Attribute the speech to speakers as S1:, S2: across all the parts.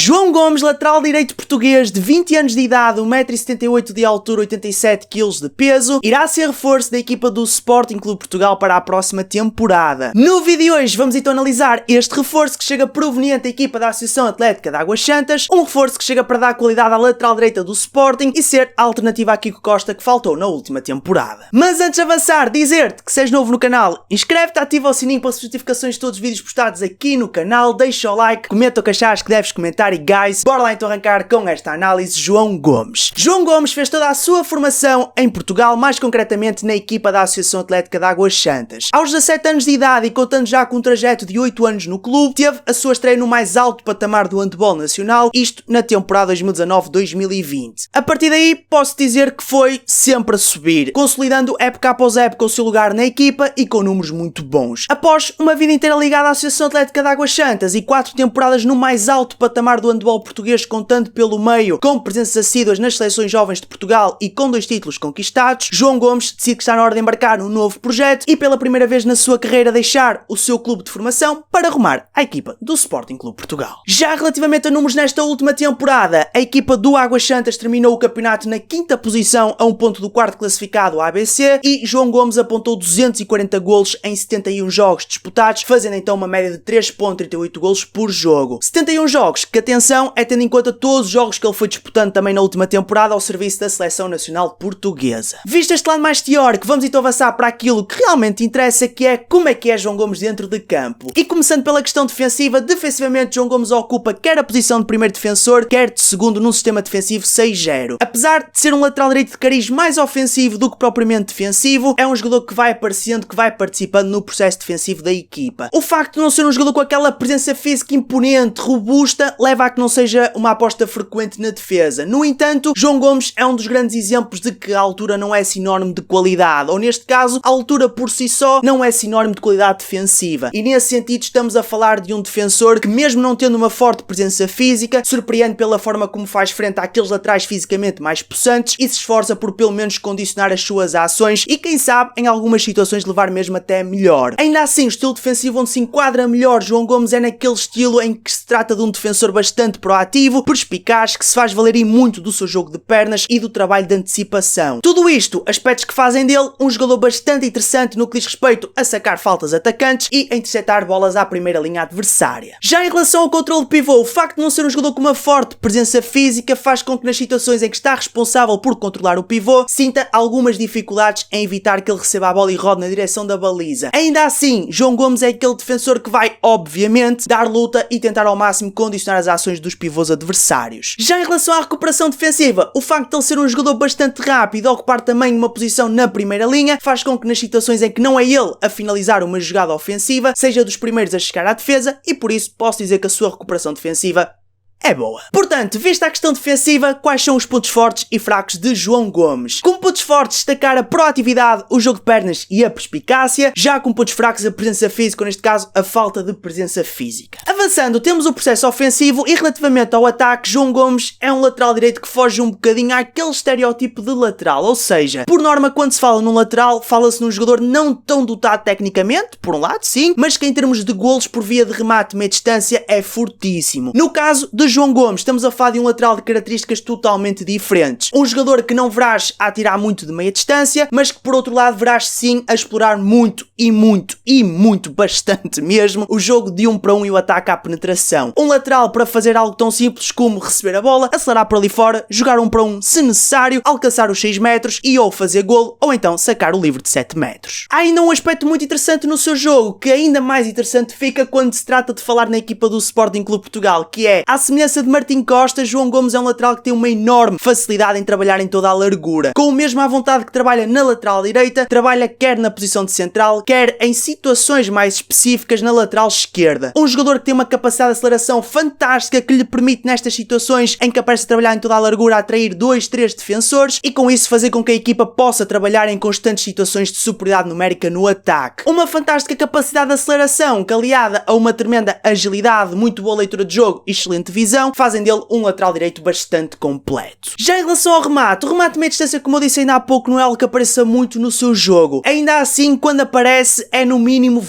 S1: João Gomes, lateral direito português de 20 anos de idade, 1,78 m de altura, 87 kg de peso, irá ser reforço da equipa do Sporting Clube Portugal para a próxima temporada. No vídeo de hoje vamos então analisar este reforço que chega proveniente da equipa da Associação Atlética de Águas Santas, um reforço que chega para dar qualidade à lateral direita do Sporting e ser a alternativa a Kiko Costa que faltou na última temporada. Mas antes de avançar, dizer-te que se és novo no canal, inscreve-te, ativa o sininho para as notificações de todos os vídeos postados aqui no canal, deixa o like, comenta o que achares que deves comentar e guys, bora lá então arrancar com esta análise. João Gomes. João Gomes fez toda a sua formação em Portugal, mais concretamente na equipa da Associação Atlética de Águas Santas. Aos 17 anos de idade e contando já com um trajeto de 8 anos no clube, teve a sua estreia no mais alto patamar do handball nacional, isto na temporada 2019-2020. A partir daí, posso dizer que foi sempre a subir, consolidando época após época o seu lugar na equipa e com números muito bons. Após uma vida inteira ligada à Associação Atlética de Águas Santas e 4 temporadas no mais alto patamar do handball português, contando pelo meio com presenças assíduas nas seleções jovens de Portugal e com 2 títulos conquistados, João Gomes decide que está na hora de embarcar num novo projeto e pela primeira vez na sua carreira deixar o seu clube de formação para rumar à equipa do Sporting Clube Portugal. Já relativamente a números nesta última temporada, a equipa do Águas Santas terminou o campeonato na 5ª posição a 1 ponto do 4º classificado ABC e João Gomes apontou 240 golos em 71 jogos disputados, fazendo então uma média de 3,38 golos por jogo. 71 jogos, que atenção, é tendo em conta todos os jogos que ele foi disputando também na última temporada ao serviço da Seleção Nacional Portuguesa. Visto este lado mais teórico, vamos então avançar para aquilo que realmente interessa, que é como é que é João Gomes dentro de campo. E começando pela questão defensiva, defensivamente João Gomes ocupa quer a posição de primeiro defensor, quer de segundo num sistema defensivo 6-0. Apesar de ser um lateral direito de cariz mais ofensivo do que propriamente defensivo, é um jogador que vai aparecendo, que vai participando no processo defensivo da equipa. O facto de não ser um jogador com aquela presença física imponente, robusta, leva a que não seja uma aposta frequente na defesa. No entanto, João Gomes é um dos grandes exemplos de que a altura não é sinónimo de qualidade, ou neste caso, a altura por si só não é sinónimo de qualidade defensiva. E nesse sentido estamos a falar de um defensor que, mesmo não tendo uma forte presença física, surpreende pela forma como faz frente àqueles laterais fisicamente mais possantes e se esforça por pelo menos condicionar as suas ações e quem sabe em algumas situações levar mesmo até melhor. Ainda assim, o estilo defensivo onde se enquadra melhor João Gomes é naquele estilo em que se trata de um defensor bastante proativo, perspicaz, que se faz valer e muito do seu jogo de pernas e do trabalho de antecipação. Tudo isto, aspectos que fazem dele um jogador bastante interessante no que diz respeito a sacar faltas atacantes e a interceptar bolas à primeira linha adversária. Já em relação ao controle de pivô, o facto de não ser um jogador com uma forte presença física faz com que nas situações em que está responsável por controlar o pivô, sinta algumas dificuldades em evitar que ele receba a bola e rode na direção da baliza. Ainda assim, João Gomes é aquele defensor que vai, obviamente, dar luta e tentar ao máximo condicionar as ações dos pivôs adversários. Já em relação à recuperação defensiva, o facto de ele ser um jogador bastante rápido e ocupar também uma posição na primeira linha, faz com que nas situações em que não é ele a finalizar uma jogada ofensiva, seja dos primeiros a chegar à defesa e por isso posso dizer que a sua recuperação defensiva é boa. Portanto, vista a questão defensiva, quais são os pontos fortes e fracos de João Gomes? Como pontos fortes, destacar a proatividade, o jogo de pernas e a perspicácia, já com pontos fracos a presença física, ou neste caso, a falta de presença física. Avançando, temos o processo ofensivo e relativamente ao ataque, João Gomes é um lateral direito que foge um bocadinho àquele estereótipo de lateral, ou seja, por norma, quando se fala num lateral, fala-se num jogador não tão dotado tecnicamente, por um lado, sim, mas que em termos de golos por via de remate meia distância é fortíssimo. No caso de João Gomes, estamos a falar de um lateral de características totalmente diferentes. Um jogador que não verás a atirar muito de meia distância, mas que por outro lado verás sim a explorar muito, bastante mesmo, o jogo de 1 para 1 e o ataque à penetração. Um lateral para fazer algo tão simples como receber a bola, acelerar por ali fora, jogar 1 para 1 se necessário, alcançar os 6 metros e ou fazer golo ou então sacar o livre de 7 metros. Há ainda um aspecto muito interessante no seu jogo, que ainda mais interessante fica quando se trata de falar na equipa do Sporting Clube Portugal, que é, à semelhança de Martim Costa, João Gomes é um lateral que tem uma enorme facilidade em trabalhar em toda a largura. Com o mesmo à vontade que trabalha na lateral direita, trabalha quer na posição de central, quer em situações mais específicas na lateral esquerda. Um jogador que tem uma capacidade de aceleração fantástica que lhe permite nestas situações em que aparece a trabalhar em toda a largura atrair 2, 3 defensores e com isso fazer com que a equipa possa trabalhar em constantes situações de superioridade numérica no ataque. Uma fantástica capacidade de aceleração que aliada a uma tremenda agilidade, muito boa leitura de jogo e excelente visão decisão, fazem dele um lateral direito bastante completo. Já em relação ao remate, o remate de meia distância, como eu disse ainda há pouco, não é algo que apareça muito no seu jogo. Ainda assim, quando aparece, é no mínimo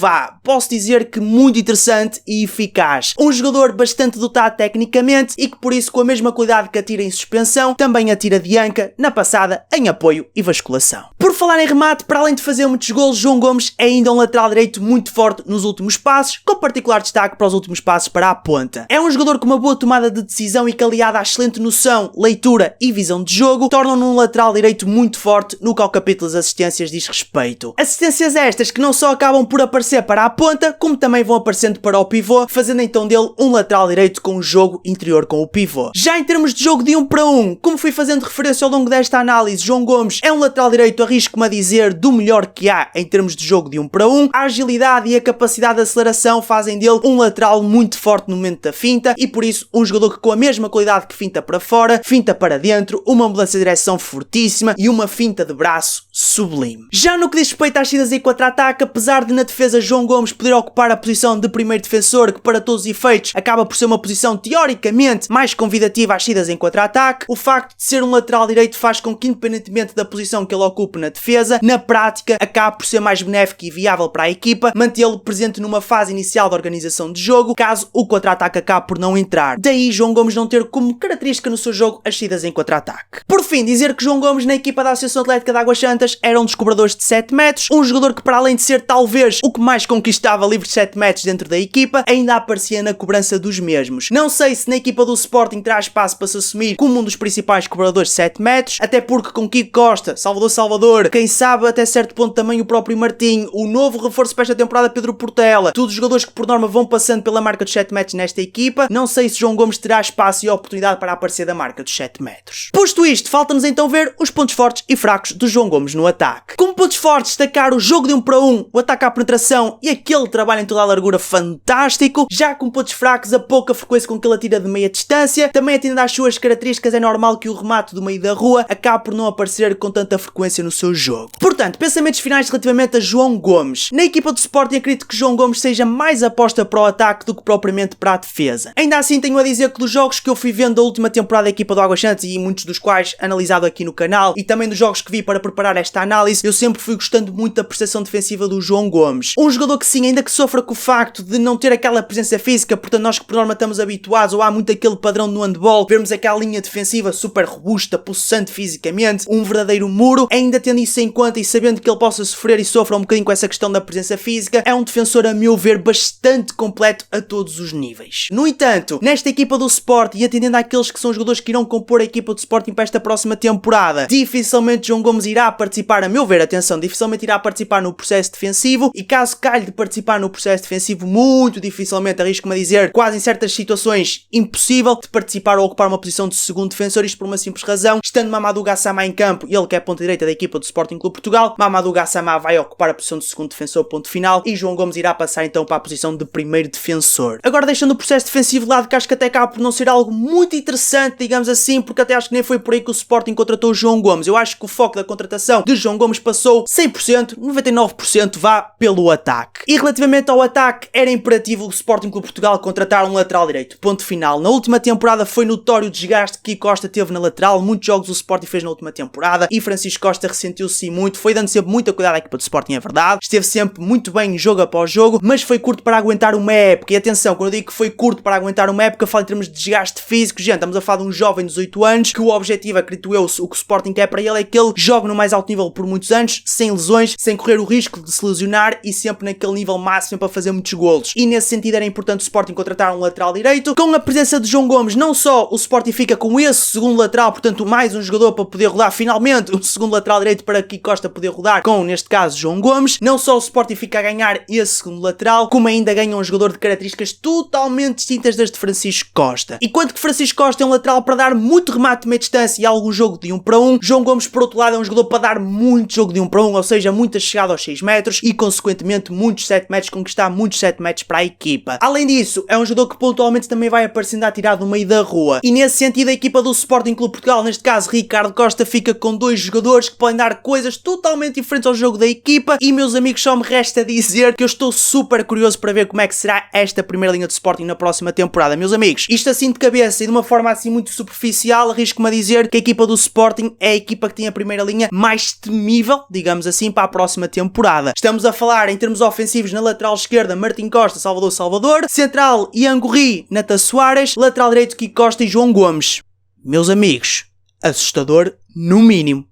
S1: posso dizer que muito interessante e eficaz. Um jogador bastante dotado tecnicamente e que por isso, com a mesma qualidade que atira em suspensão, também atira de anca, na passada, em apoio e basculação. Por falar em remate, para além de fazer muitos golos, João Gomes é ainda um lateral direito muito forte nos últimos passos, com particular destaque para os últimos passos para a ponta. É um jogador com uma boa tomada de decisão e que, aliado à excelente noção, leitura e visão de jogo, tornam-no um lateral direito muito forte no que ao capítulo das assistências diz respeito. Assistências estas que não só acabam por aparecer para a ponta, como também vão aparecendo para o pivô, fazendo então dele um lateral direito com um jogo interior com o pivô. Já em termos de jogo de 1 para 1, como fui fazendo referência ao longo desta análise, João Gomes é um lateral direito, arrisco-me a dizer, do melhor que há em termos de jogo de 1 para 1. A agilidade e a capacidade de aceleração fazem dele um lateral muito forte no momento da finta e por isso um jogador que, com a mesma qualidade que finta para fora, finta para dentro, uma mudança de direção fortíssima e uma finta de braço sublime. Já no que diz respeito às saídas em contra-ataque, apesar de na defesa João Gomes poder ocupar a posição de primeiro defensor, que para todos os efeitos acaba por ser uma posição teoricamente mais convidativa às saídas em contra-ataque, o facto de ser um lateral direito faz com que, independentemente da posição que ele ocupe na defesa, na prática acaba por ser mais benéfico e viável para a equipa mantê-lo presente numa fase inicial de organização de jogo, caso o contra-ataque acabe por não entrar. Daí João Gomes não ter como característica no seu jogo as saídas em contra-ataque. Por fim, dizer que João Gomes na equipa da Associação Atlética de Águas Santas era um dos cobradores de 7 metros, um jogador que, para além de ser talvez o que mais conquistava livres de 7 metros dentro da equipa, ainda aparecia na cobrança dos mesmos. Não sei se na equipa do Sporting terá espaço para se assumir como um dos principais cobradores de 7 metros, até porque com Kiko Costa, Salvador, quem sabe até certo ponto também o próprio Martim, o novo reforço para esta temporada Pedro Portela, todos os jogadores que por norma vão passando pela marca dos 7 metros nesta equipa, não sei se João Gomes terá espaço e oportunidade para aparecer da marca dos 7 metros. Posto isto, falta-nos então ver os pontos fortes e fracos do João Gomes no ataque. Como pontos fortes, destacar o jogo de 1 para 1, o ataque à penetração e aquele trabalho em toda a largura fantástico. Já com pontos fracos, a pouca frequência com que ele atira de meia distância, também atendendo às suas características, é normal que o remate do meio da rua acabe por não aparecer com tanta frequência no seu jogo. Portanto, pensamentos finais relativamente a João Gomes. Na equipa do Sporting acredito que João Gomes seja mais aposta para o ataque do que propriamente para a defesa. Ainda assim tenho a dizer que dos jogos que eu fui vendo da última temporada da equipa do Águas Santas, e muitos dos quais analisado aqui no canal, e também dos jogos que vi para preparar esta análise, eu sempre fui gostando muito da prestação defensiva do João Gomes. Um jogador que sim, ainda que sofra com o facto de não ter aquela presença física, portanto nós que por norma estamos habituados, ou há muito aquele padrão no handball, vermos aquela linha defensiva super robusta, possante fisicamente, um verdadeiro muro, ainda tendo isso em conta e sabendo que ele possa sofrer e sofra um bocadinho com essa questão da presença física, é um defensor, a meu ver, bastante completo a todos os níveis. No entanto, nesta equipa do Sporting, e atendendo àqueles que são os jogadores que irão compor a equipa do Sporting para esta próxima temporada, dificilmente João Gomes irá participar, a meu ver, atenção, dificilmente irá participar no processo defensivo, e caso calhe de participar no processo defensivo, muito dificilmente, arrisco-me a dizer, quase em certas situações, impossível de participar ou ocupar uma posição de segundo defensor, isto por uma simples razão, estando Mamadou Gassama em campo, ele que é a ponta direita da equipa do Sporting Clube Portugal, Mamadou Gassama vai ocupar a posição de segundo defensor, ponto final, e João Gomes irá passar então para a posição de primeiro defensor. Agora, deixando o processo defensivo de lado, que acho que até acaba por não ser algo muito interessante, digamos assim, porque até acho que nem foi por aí que o Sporting contratou o João Gomes. Eu acho que o foco da contratação de João Gomes passou 100%, 99% vá pelo ataque. E relativamente ao ataque, era imperativo o Sporting Clube Portugal contratar um lateral direito. Ponto final. Na última temporada foi notório o desgaste que Kiko Costa teve na lateral, muitos jogos o Sporting fez na última temporada e Francisco Costa ressentiu-se muito, foi dando sempre muita cuidado à equipa do Sporting, é verdade, esteve sempre muito bem jogo após jogo, mas foi curto para aguentar uma época. E atenção, quando eu digo que foi curto para aguentar uma época, falo em termos de desgaste físico. Gente, estamos a falar de um jovem de 18 anos, que o objetivo, acredito eu, o que o Sporting quer para ele é que ele jogue no mais alto nível por muitos anos, sem lesões, sem correr o risco de se lesionar e sempre naquele nível máximo para fazer muitos golos. E nesse sentido era importante o Sporting contratar um lateral direito. Com a presença de João Gomes, não só o Sporting fica com esse segundo lateral, portanto mais um jogador para poder rodar, finalmente um segundo lateral direito para Kiko Costa poder rodar com, neste caso, João Gomes. Não só o Sporting fica a ganhar esse segundo lateral, como ainda ganha um jogador de características totalmente distintas das de Francisco Costa. Enquanto que Francisco Costa é um lateral para dar muito remate de meia distância e algum jogo de 1 para 1, João Gomes, por outro lado, é um jogador para dar muito jogo de 1 para 1, ou seja, muita chegada aos 6 metros e, consequentemente, muitos 7 metros, conquistar muitos 7 metros para a equipa. Além disso, é um jogador que pontualmente também vai aparecendo a tirar do meio da rua. E nesse sentido, a equipa do Sporting Clube Portugal, neste caso Ricardo Costa, fica com dois jogadores que podem dar coisas totalmente diferentes ao jogo da equipa. E, meus amigos, só me resta dizer que eu estou super curioso para ver como é que será esta primeira linha de Sporting na próxima temporada. Meus amigos, amigos, isto assim de cabeça e de uma forma assim muito superficial, arrisco-me a dizer que a equipa do Sporting é a equipa que tem a primeira linha mais temível, digamos assim, para a próxima temporada. Estamos a falar em termos ofensivos na lateral esquerda, Martim Costa, Salvador, central Ian Gorri, Nata Soares, lateral direito Kiko Costa e João Gomes. Meus amigos, assustador no mínimo.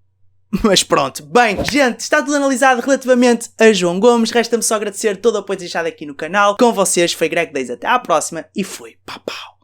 S1: Mas pronto, bem, gente, está tudo analisado relativamente a João Gomes. Resta-me só agradecer todo o apoio deixado aqui no canal. Com vocês foi Greg Days, até à próxima e fui. Pau, pau.